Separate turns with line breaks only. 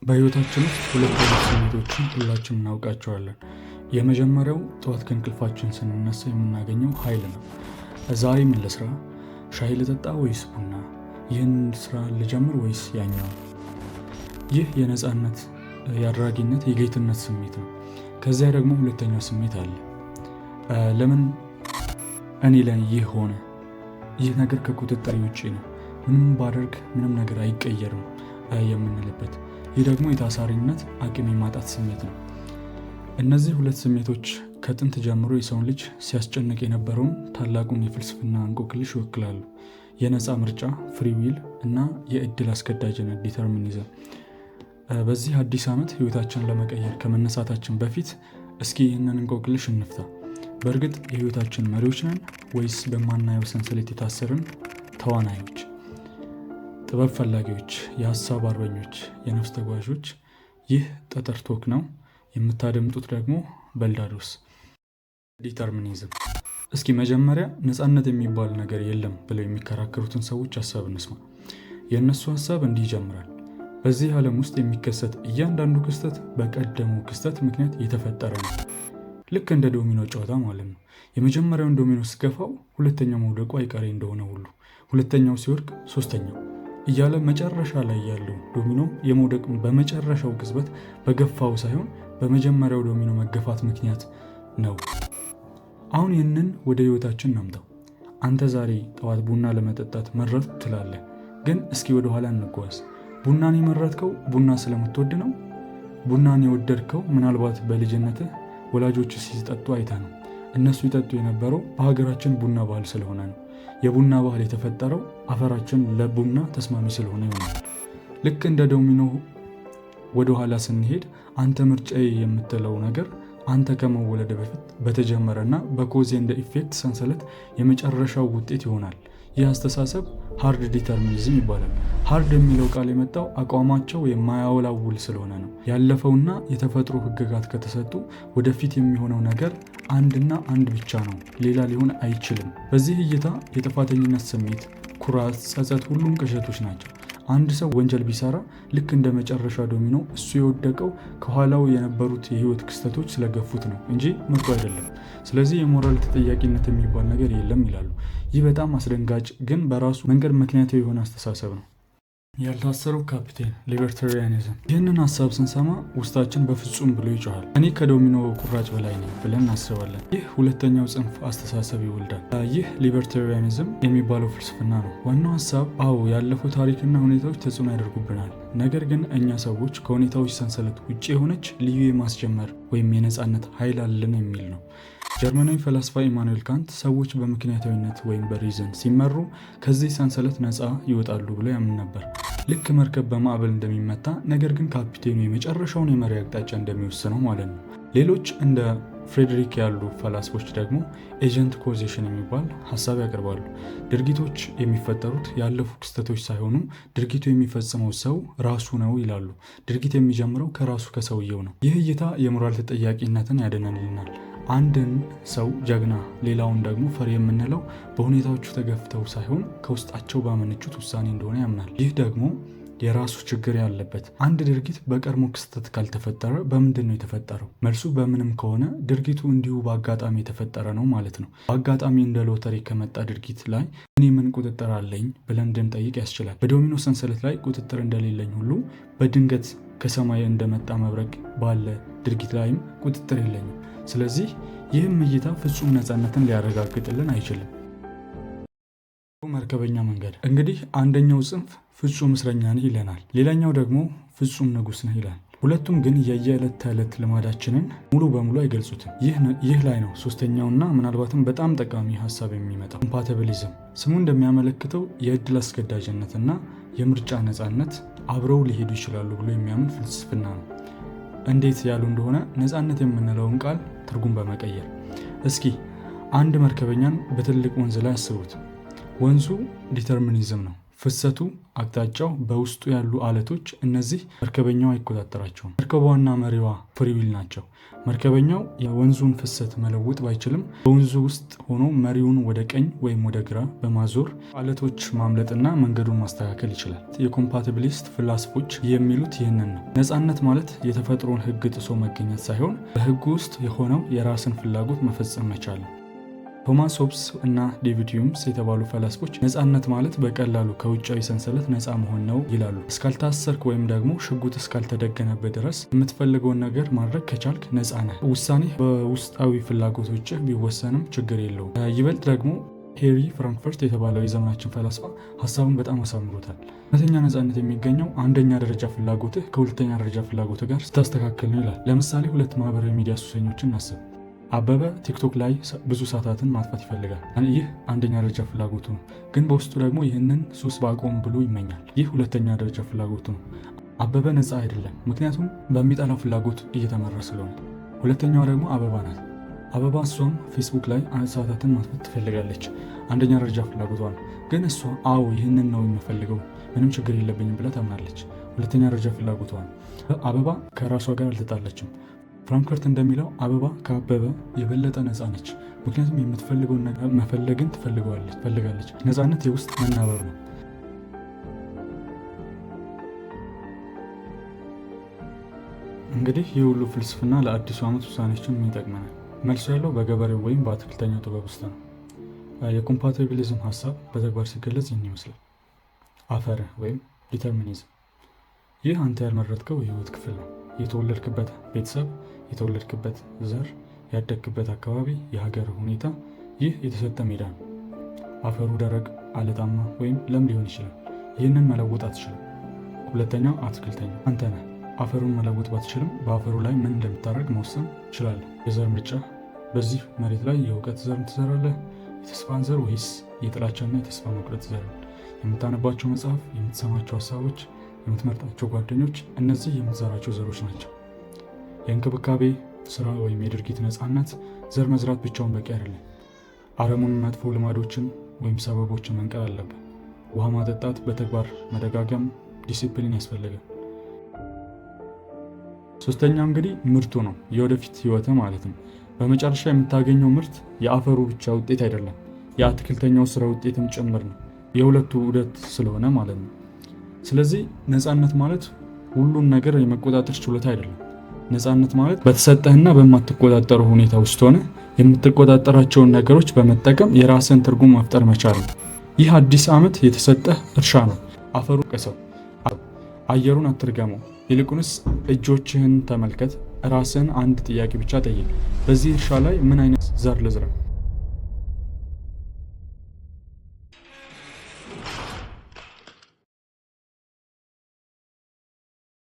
በህይወታችን ውስጥ ሁለት አይነት ስሜቶችን ሁላችንም እናውቃቸዋለን። የመጀመሪያው ጠዋት ከእንቅልፋችን ስንነሳ የምናገኘው ኃይል ነው። ዛሬ ምን ልስራ? ሻይ ልጠጣ ወይስ ቡና? ይህን ስራ ልጀምር ወይስ ያኛው? ይህ የነፃነት፣ የአድራጊነት፣ የጌትነት ስሜት ነው። ከዚያ ደግሞ ሁለተኛው ስሜት አለ። ለምን እኔ ላይ ይህ ሆነ? ይህ ነገር ከቁጥጥር ውጭ ነው፣ ምንም ባደርግ ምንም ነገር አይቀየርም የምንልበት። ይህ ደግሞ የታሳሪነት፣ አቅም የማጣት ስሜት ነው። እነዚህ ሁለት ስሜቶች ከጥንት ጀምሮ የሰውን ልጅ ሲያስጨንቅ የነበረውን ታላቁን የፍልስፍና እንቆቅልሽ ይወክላሉ። የነፃ ምርጫ ፍሪ ዊል እና የእድል አስገዳጅነት ዲተርሚኒዝም። በዚህ አዲስ ዓመት ህይወታችንን ለመቀየር ከመነሳታችን በፊት እስኪ ይህንን እንቆቅልሽ እንፍታ። በእርግጥ የህይወታችን መሪዎች ነን ወይስ በማናየው ሰንሰለት የታሰርን ተዋናዮች? ጥበብ ፈላጊዎች፣ የሀሳብ አርበኞች፣ የነፍስ ተጓዦች፣ ይህ ጠጠር ቶክ ነው። የምታደምጡት ደግሞ በልዳዶስ ዲተርሚኒዝም። እስኪ መጀመሪያ ነፃነት የሚባል ነገር የለም ብለው የሚከራከሩትን ሰዎች ሀሳብ እንስማ። የእነሱ ሀሳብ እንዲህ ይጀምራል። በዚህ ዓለም ውስጥ የሚከሰት እያንዳንዱ ክስተት በቀደመው ክስተት ምክንያት የተፈጠረ ነው። ልክ እንደ ዶሚኖ ጨዋታ ማለት ነው። የመጀመሪያውን ዶሚኖ ስገፋው ሁለተኛው መውደቁ አይቀሬ እንደሆነ ሁሉ ሁለተኛው ሲወድቅ ሶስተኛው እያለ መጨረሻ ላይ ያለው ዶሚኖ የመውደቅ በመጨረሻው ቅጽበት በገፋው ሳይሆን በመጀመሪያው ዶሚኖ መገፋት ምክንያት ነው። አሁን ይህንን ወደ ህይወታችን እናምጣው። አንተ ዛሬ ጠዋት ቡና ለመጠጣት መረጥኩ ትላለህ። ግን እስኪ ወደ ኋላ እንጓዝ። ቡናን የመረጥከው ቡና ስለምትወድ ነው? ቡናን የወደድከው ምናልባት በልጅነትህ ወላጆች ሲጠጡ አይታ ነው። እነሱ ይጠጡ የነበረው በሀገራችን ቡና ባህል ስለሆነ ነው። የቡና ባህል የተፈጠረው አፈራችን ለቡና ተስማሚ ስለሆነ ይሆናል። ልክ እንደ ዶሚኖ ወደ ኋላ ስንሄድ አንተ ምርጫዬ የምትለው ነገር አንተ ከመወለድ በፊት በተጀመረና በኮዝ ኤንድ ኢፌክት ሰንሰለት የመጨረሻው ውጤት ይሆናል። ይህ አስተሳሰብ ሃርድ ዲተርሚኒዝም ይባላል። ሃርድ የሚለው ቃል የመጣው አቋማቸው የማያወላውል ስለሆነ ነው። ያለፈውና የተፈጥሮ ህግጋት ከተሰጡ ወደፊት የሚሆነው ነገር አንድና አንድ ብቻ ነው፣ ሌላ ሊሆን አይችልም። በዚህ እይታ የጥፋተኝነት ስሜት፣ ኩራት፣ ጸጸት ሁሉም ቅዠቶች ናቸው። አንድ ሰው ወንጀል ቢሰራ ልክ እንደ መጨረሻ ዶሚኖ እሱ የወደቀው ከኋላው የነበሩት የህይወት ክስተቶች ስለገፉት ነው እንጂ መርጦ አይደለም። ስለዚህ የሞራል ተጠያቂነት የሚባል ነገር የለም ይላሉ። ይህ በጣም አስደንጋጭ ግን በራሱ መንገድ ምክንያታዊ የሆነ አስተሳሰብ ነው። ያልታሰረው ካፒቴን ሊበርታሪያኒዝም። ይህንን ሀሳብ ስንሰማ ውስጣችን በፍጹም ብሎ ይጮሃል። እኔ ከዶሚኖ ቁራጭ በላይ ነኝ ብለን እናስባለን። ይህ ሁለተኛው ጽንፍ አስተሳሰብ ይወልዳል። ይህ ሊበርታሪያኒዝም የሚባለው ፍልስፍና ነው። ዋናው ሀሳብ ያለፈው ታሪክና ሁኔታዎች ተጽዕኖ ያደርጉብናል። ነገር ግን እኛ ሰዎች ከሁኔታዎች ሰንሰለት ውጭ የሆነች ልዩ የማስጀመር ወይም የነፃነት ኃይል አለን የሚል ነው። ጀርመናዊ ፈላስፋ ኢማኑኤል ካንት ሰዎች በምክንያታዊነት ወይም በሪዝን ሲመሩ ከዚህ ሰንሰለት ነፃ ይወጣሉ ብሎ ያምን ነበር። ልክ መርከብ በማዕበል እንደሚመታ፣ ነገር ግን ካፒቴኑ የመጨረሻውን የመሪ አቅጣጫ እንደሚወስነው ማለት ነው። ሌሎች እንደ ፍሬድሪክ ያሉ ፈላስፎች ደግሞ ኤጀንት ኮዜሽን የሚባል ሀሳብ ያቀርባሉ። ድርጊቶች የሚፈጠሩት ያለፉ ክስተቶች ሳይሆኑ ድርጊቱ የሚፈጽመው ሰው ራሱ ነው ይላሉ። ድርጊት የሚጀምረው ከራሱ ከሰውየው ነው። ይህ እይታ የሞራል ተጠያቂነትን ያደነልናል። አንድን ሰው ጀግና፣ ሌላውን ደግሞ ፈሪ የምንለው በሁኔታዎቹ ተገፍተው ሳይሆን ከውስጣቸው ባመነጩት ውሳኔ እንደሆነ ያምናል። ይህ ደግሞ የራሱ ችግር ያለበት። አንድ ድርጊት በቀድሞ ክስተት ካልተፈጠረ በምንድን ነው የተፈጠረው? መልሱ በምንም ከሆነ ድርጊቱ እንዲሁ በአጋጣሚ የተፈጠረ ነው ማለት ነው። በአጋጣሚ እንደ ሎተሪ ከመጣ ድርጊት ላይ እኔ ምን ቁጥጥር አለኝ ብለን እንድንጠይቅ ያስችላል። በዶሚኖ ሰንሰለት ላይ ቁጥጥር እንደሌለኝ ሁሉ በድንገት ከሰማይ እንደመጣ መብረቅ ባለ ድርጊት ላይም ቁጥጥር የለኝም። ስለዚህ ይህም እይታ ፍጹም ነፃነትን ሊያረጋግጥልን አይችልም። መርከበኛ መንገድ። እንግዲህ አንደኛው ጽንፍ ፍጹም እስረኛ ነህ ይለናል፣ ሌላኛው ደግሞ ፍጹም ንጉስ ነህ ይላል። ሁለቱም ግን የየዕለት ተዕለት ልማዳችንን ሙሉ በሙሉ አይገልጹትም። ይህ ላይ ነው ሶስተኛውና ምናልባትም በጣም ጠቃሚ ሀሳብ የሚመጣው ኮምፓቲቢሊዝም። ስሙ እንደሚያመለክተው የእድል አስገዳጅነትና የምርጫ ነፃነት አብረው ሊሄዱ ይችላሉ ብሎ የሚያምን ፍልስፍና ነው። እንዴት ያሉ እንደሆነ ነፃነት የምንለውን ቃል ትርጉም በመቀየር እስኪ አንድ መርከበኛን በትልቅ ወንዝ ላይ አስቡት። ወንዙ ዲተርሚኒዝም ነው፣ ፍሰቱ፣ አቅጣጫው፣ በውስጡ ያሉ አለቶች፣ እነዚህ መርከበኛው አይቆጣጠራቸውም። መርከቧና መሪዋ ፍሪዊል ናቸው። መርከበኛው የወንዙን ፍሰት መለወጥ ባይችልም በወንዙ ውስጥ ሆኖ መሪውን ወደ ቀኝ ወይም ወደ ግራ በማዞር አለቶች ማምለጥና መንገዱን ማስተካከል ይችላል። የኮምፓቲቢሊስት ፍላስፎች የሚሉት ይህንን ነው። ነፃነት ማለት የተፈጥሮን ሕግ ጥሶ መገኘት ሳይሆን በሕጉ ውስጥ የሆነው የራስን ፍላጎት መፈጸም መቻል ነው። ቶማስ ሆብስ እና ዴቪድ ዩምስ የተባሉ ፈላስፎች ነፃነት ማለት በቀላሉ ከውጫዊ ሰንሰለት ነፃ መሆን ነው ይላሉ። እስካልታሰርክ ወይም ደግሞ ሽጉጥ እስካልተደገነበት ድረስ የምትፈልገውን ነገር ማድረግ ከቻልክ ነፃ ነህ። ውሳኔ በውስጣዊ ፍላጎቶች ቢወሰንም ችግር የለውም። ይበልጥ ደግሞ ሄሪ ፍራንክፈርት የተባለው የዘመናችን ፈላስፋ ሀሳቡን በጣም አሳምሮታል። እውነተኛ ነፃነት የሚገኘው አንደኛ ደረጃ ፍላጎትህ ከሁለተኛ ደረጃ ፍላጎትህ ጋር ስታስተካከል ነው ይላል። ለምሳሌ ሁለት ማህበራዊ ሚዲያ ሱሰኞችን እናስብ። አበበ ቲክቶክ ላይ ብዙ ሰዓታትን ማጥፋት ይፈልጋል። ይህ አንደኛ ደረጃ ፍላጎቱ ነው። ግን በውስጡ ደግሞ ይህንን ሱስ ባቆም ብሎ ይመኛል። ይህ ሁለተኛ ደረጃ ፍላጎቱ ነው። አበበ ነፃ አይደለም፣ ምክንያቱም በሚጠላው ፍላጎት እየተመራ ስለሆነ። ሁለተኛዋ ደግሞ አበባ ናት። አበባ እሷም ፌስቡክ ላይ ሰዓታትን ማጥፋት ትፈልጋለች። አንደኛ ደረጃ ፍላጎቷ ነው። ግን እሷ አዎ ይህንን ነው የምፈልገው፣ ምንም ችግር የለብኝም ብላ ታምናለች። ሁለተኛ ደረጃ ፍላጎቷ ነው። አበባ ከራሷ ጋር አልተጣለችም። ፍራንክፈርት እንደሚለው አበባ ከአበበ የበለጠ ነፃ ነች። ምክንያቱም የምትፈልገውን ነገር መፈለግን ትፈልጋለች። ነፃነት የውስጥ መናበብ ነው። እንግዲህ ይህ ሁሉ ፍልስፍና ለአዲሱ ዓመት ውሳኔዎችን ምን ይጠቅመናል? መልሱ ያለው በገበሬው ወይም በአትክልተኛው ጥበብ ውስጥ ነው። የኮምፓቲቢሊዝም ሀሳብ በተግባር ሲገለጽ ይህን ይመስላል። አፈር ወይም ዲተርሚኒዝም። ይህ አንተ ያልመረጥከው የህይወት ክፍል ነው። የተወለድክበት ቤተሰብ፣ የተወለድክበት ዘር፣ ያደግክበት አካባቢ፣ የሀገር ሁኔታ፣ ይህ የተሰጠ ሜዳ ነው። አፈሩ ደረቅ፣ አለታማ ወይም ለም ሊሆን ይችላል። ይህንን መለወጥ አትችልም። ሁለተኛው አትክልተኛ አንተ ነህ። አፈሩን መለወጥ ባትችልም በአፈሩ ላይ ምን እንደምታደርግ መወሰን ትችላለህ። የዘር ምርጫ። በዚህ መሬት ላይ የእውቀት ዘር ትዘራለህ፣ የተስፋን ዘር ወይስ የጥላቻና የተስፋ መቁረጥ ዘር? የምታነባቸው መጽሐፍ፣ የምትሰማቸው ሀሳቦች፣ የምትመርጣቸው ጓደኞች፣ እነዚህ የምትዘራቸው ዘሮች ናቸው። የእንክብካቤ ስራ ወይም የድርጊት ነፃነት። ዘር መዝራት ብቻውን በቂ አይደለም። አረሙን፣ መጥፎ ልማዶችን ወይም ሰበቦችን መንቀል አለበት። ውሃ ማጠጣት፣ በተግባር መደጋገም፣ ዲሲፕሊን ያስፈልጋል። ሶስተኛው እንግዲህ ምርቱ ነው፣ የወደፊት ህይወት ማለት ነው። በመጨረሻ የምታገኘው ምርት የአፈሩ ብቻ ውጤት አይደለም፣ የአትክልተኛው ስራ ውጤትም ጭምር ነው። የሁለቱ ውህደት ስለሆነ ማለት ነው። ስለዚህ ነፃነት ማለት ሁሉን ነገር የመቆጣጠር ችሎታ አይደለም። ነፃነት ማለት በተሰጠህና በማትቆጣጠረው ሁኔታ ውስጥ ሆነ የምትቆጣጠራቸውን ነገሮች በመጠቀም የራስን ትርጉም መፍጠር መቻል ነው። ይህ አዲስ ዓመት የተሰጠህ እርሻ ነው። አፈሩን ቀሰው፣ አየሩን አትርገመው። ይልቁንስ እጆችህን ተመልከት። ራስን አንድ ጥያቄ ብቻ ጠይቅ። በዚህ እርሻ ላይ ምን አይነት ዘር ልዝራ?